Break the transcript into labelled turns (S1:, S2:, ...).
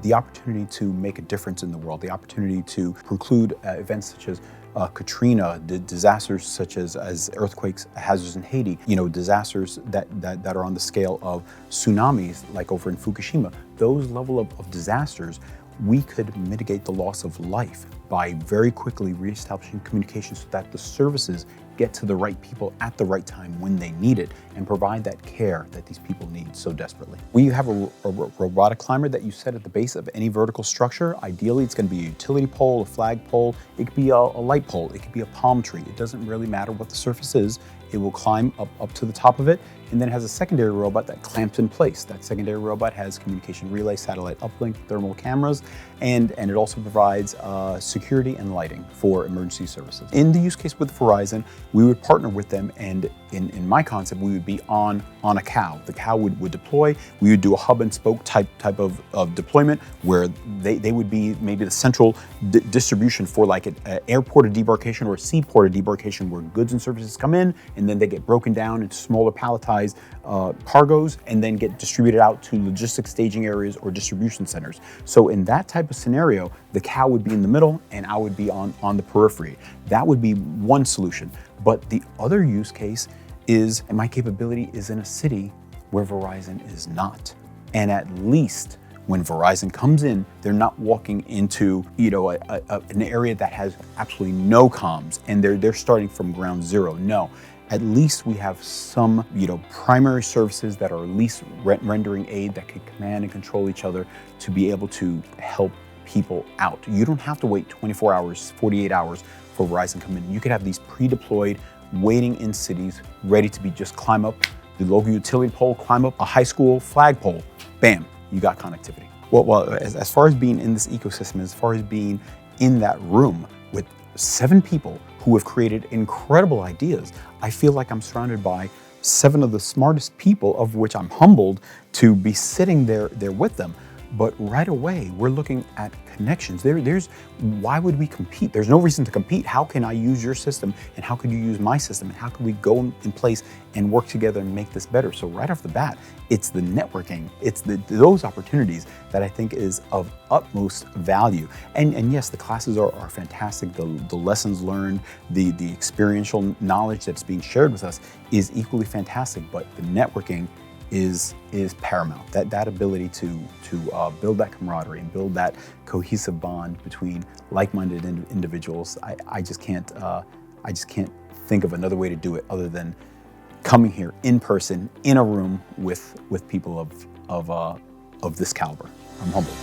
S1: the opportunity to make a difference in the world, the opportunity to preclude events such as Katrina, disasters such as earthquakes, hazards in Haiti, disasters that are on the scale of tsunamis, like over in Fukushima. Those level of disasters, we could mitigate the loss of life by very quickly reestablishing communication so that the services get to the right people at the right time when they need it and provide that care that these people need so desperately. We have a robotic climber that you set at the base of any vertical structure. Ideally, it's going to be a utility pole, a flag pole, it could be a light pole, it could be a palm tree. It doesn't really matter what the surface is. It will climb up to the top of it, and then it has a secondary robot that clamps in place. That secondary robot has communication relay, satellite uplink, thermal cameras, and it also provides security and lighting for emergency services. In the use case with Verizon, we would partner with them, and in my concept, we would be on a cow. The cow would deploy. We would do a hub and spoke type of deployment where they would be maybe the central distribution for like an airport of debarkation or a seaport of debarkation where goods and services come in, and then they get broken down into smaller palletized cargoes and then get distributed out to logistics staging areas or distribution centers. So in that type of scenario, the cow would be in the middle and I would be on the periphery. That would be one solution. But the other use case is, and my capability is in a city where Verizon is not. And at least when Verizon comes in, they're not walking into an area that has absolutely no comms and they're starting from ground zero. No. At least we have some, primary services that are at least rendering aid that can command and control each other to be able to help people out. You don't have to wait 24 hours, 48 hours for Verizon to come in. You could have these pre-deployed, waiting in cities, ready to be just climb up the local utility pole, climb up a high school flagpole, bam, you got connectivity. Well, as far as being in this ecosystem, as far as being in that room with 7 people who have created incredible ideas, I feel like I'm surrounded by 7 of the smartest people, of which I'm humbled to be sitting there with them. But right away, we're looking at connections. Why would we compete? There's no reason to compete. How can I use your system and how can you use my system? And how can we go in place and work together and make this better? So right off the bat, it's the networking, it's those opportunities that I think is of utmost value. And yes, the classes are fantastic. The lessons learned, the experiential knowledge that's being shared with us is equally fantastic, but the networking is paramount. That ability to build that camaraderie and build that cohesive bond between like-minded individuals. I just can't think of another way to do it other than coming here in person in a room with people of this caliber. I'm humbled.